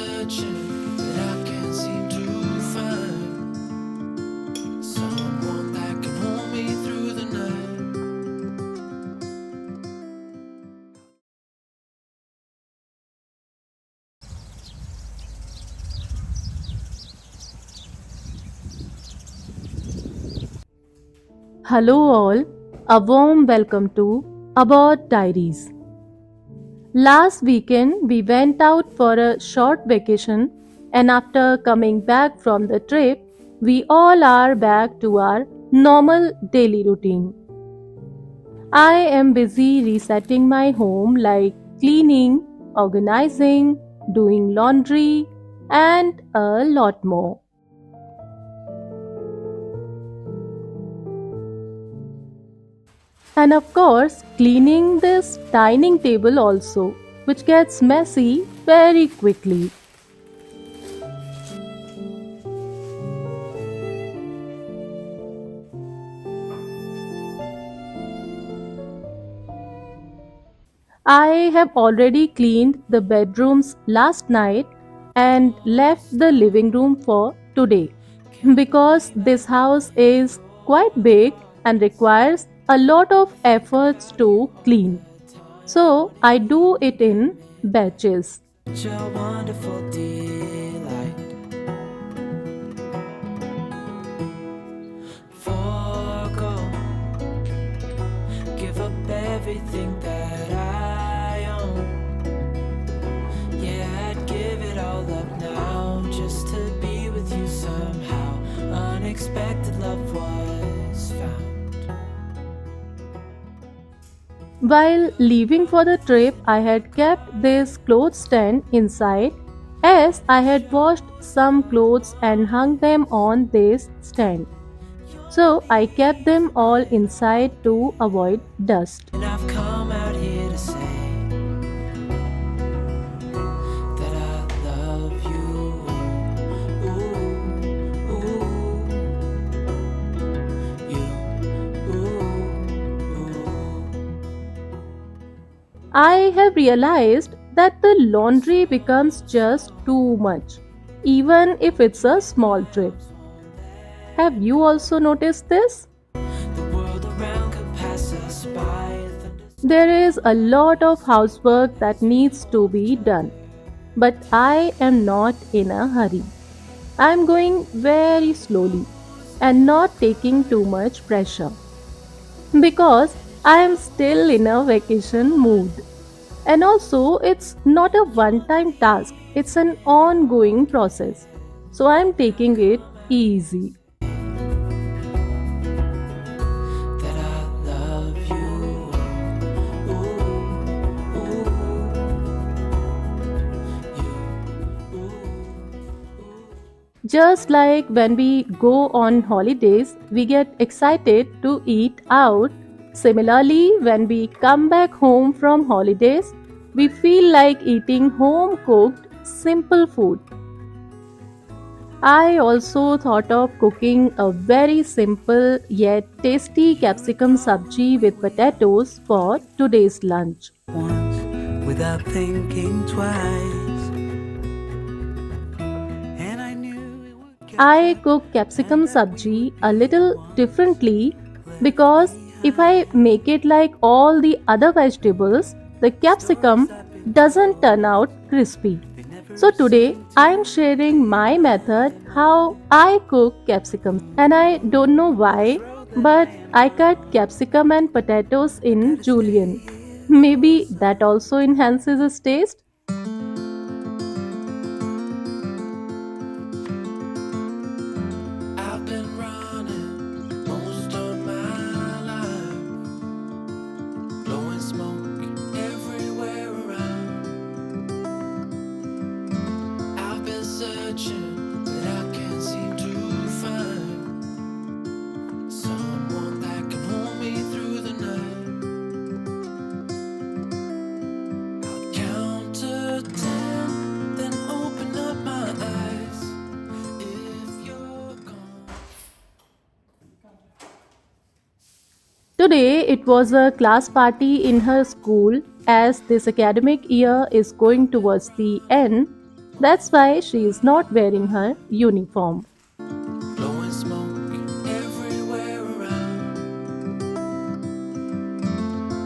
searching, but I can't seem to find someone that can hold me through the night. Hello, all. A warm welcome to About Diaries. Last weekend, we went out for a short vacation, and after coming back from the trip, we all are back to our normal daily routine. I am busy resetting my home like cleaning, organizing, doing laundry, and a lot more. And of course, cleaning this dining table also, which gets messy very quickly. I have already cleaned the bedrooms last night and left the living room for today because this house is quite big and requires a lot of efforts to clean. So I do it in batches. Such a wonderful delight. Forgo, give up everything that I own. Yeah, I'd give it all up now just to be with you somehow. Unexpected love was found. While leaving for the trip, I had kept this clothes stand inside as I had washed some clothes and hung them on this stand. So I kept them all inside to avoid dust. And I've come out here to say that I love you. Ooh, ooh, you. Ooh. I have realized that the laundry becomes just too much, even if it's a small trip. Have you also noticed this? The world around could pass us by. There is a lot of housework that needs to be done, but I am not in a hurry. I am going very slowly and not taking too much pressure because I am still in a vacation mood. And also, it's not a one time task, it's an ongoing process. So I am taking it easy. That I love you. Ooh, Just like when we go on holidays, we get excited to eat out. Similarly, when we come back home from holidays, we feel like eating home cooked, simple food. I also thought of cooking a very simple yet tasty capsicum sabji with potatoes for today's lunch. once without thinking twice, and I knew it would catch I up, cook capsicum and I'd sabji be a the little one differently left because if I behind. make it like all the other vegetables, the Stories capsicum I've been doesn't turn told, out crispy. they So never today seem I am to sharing my method how come I cook capsicums. And I don't know why, throw the but I cut landmine. capsicum and potatoes I in gotta julienne. stay here for Maybe that some. also enhances its taste. I've been running most of my life, blowing smoke everywhere around. I've been searching, but I can't seem to find someone that can hold me through the night. I'll count to ten, then open up my eyes. If you're gone. Today it was a class party in her school as this academic year is going towards the end. That's why she is not wearing her uniform. blowing smoke everywhere around.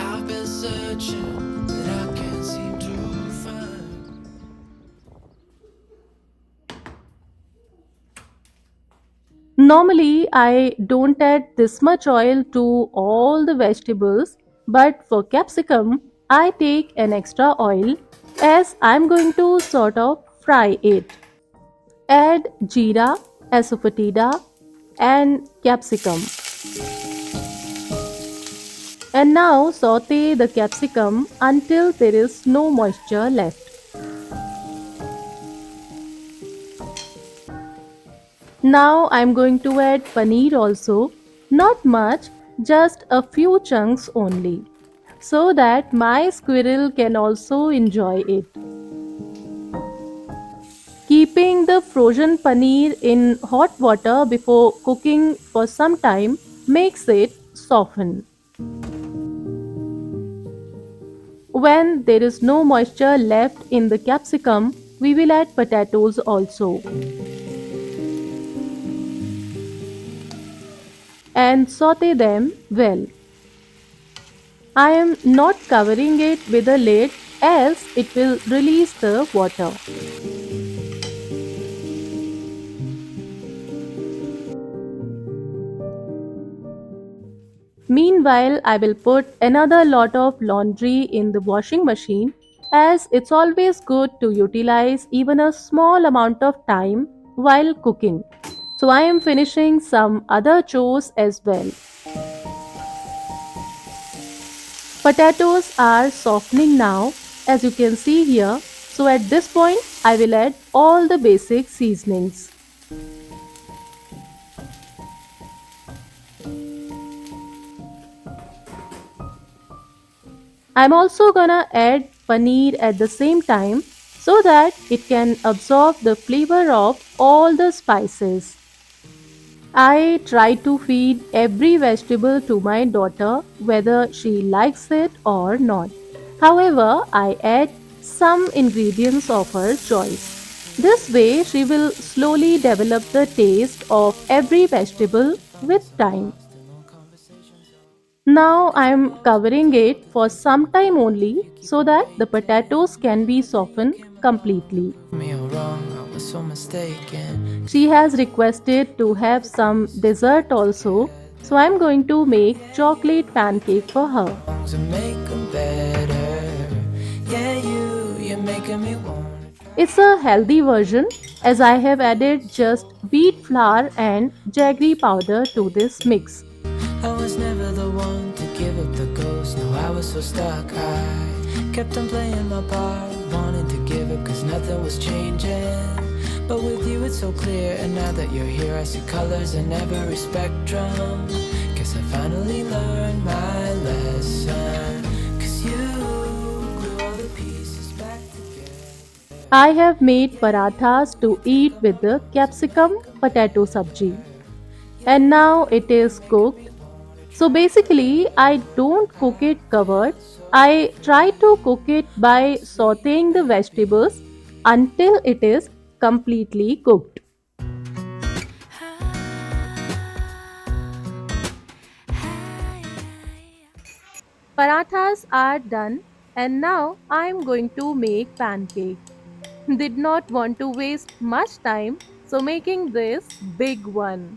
I've been searching, but I can't seem to find. Normally, I don't add this much oil to all the vegetables, but for capsicum, I take an extra oil as I'm going to sort of fry it. Add jeera, asafoetida, and capsicum. And now saute the capsicum until there is no moisture left. Now I'm going to add paneer also, not much, just a few chunks only, so that my squirrel can also enjoy it. Keeping the frozen paneer in hot water before cooking for some time makes it soften. When there is no moisture left in the capsicum, we will add potatoes also and saute them well. I am not covering it with a lid else it will release the water. Meanwhile, I will put another lot of laundry in the washing machine as it's always good to utilize even a small amount of time while cooking. So I am finishing some other chores as well. Potatoes are softening now as you can see here. So at this point I will add all the basic seasonings. I'm also gonna add paneer at the same time so that it can absorb the flavor of all the spices. I try to feed every vegetable to my daughter whether she likes it or not. However, I add some ingredients of her choice. This way, she will slowly develop the taste of every vegetable with time. Now I am covering it for some time only so that the potatoes can be softened completely. Me all wrong, I was so mistaken. She has requested to have some dessert also, so I'm going to make chocolate pancake for her. To make them better. Yeah, you're making me want. It's a healthy version as I have added just wheat flour and jaggery powder to this mix. I was never the one to give up the ghost. No, I was so stuck. I kept on playing my part, wanted to give up cause nothing was changing. But with you it's so clear, and now that you're here I see colors in every spectrum. Guess I finally learned my lesson. Cause you glue all the pieces back together. I have made parathas to eat with the capsicum potato sabji. And now it is cooked. So basically, I don't cook it covered. I try to cook it by sauteing the vegetables until it is completely cooked. Parathas are done and now I am going to make pancake. Did not want to waste much time, so making this big one.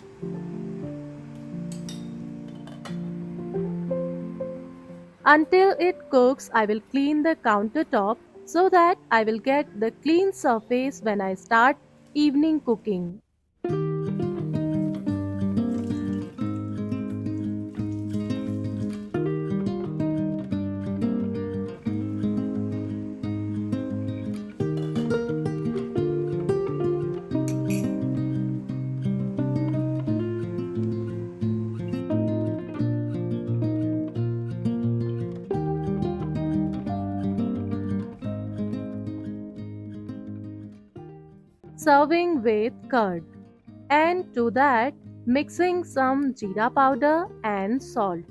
Until it cooks, I will clean the countertop so that I will get the clean surface when I start evening cooking. Serving with curd, and to that mixing some jeera powder and salt.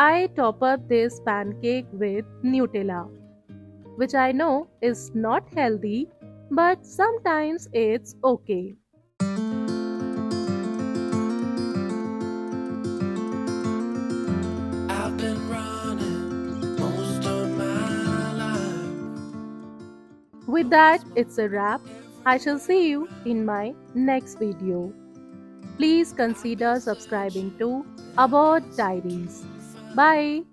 I top up this pancake with Nutella, which I know is not healthy, but sometimes it's okay. I've been running most of my life. With that, it's a wrap. I shall see you in my next video. Please consider subscribing to About Diaries. Bye.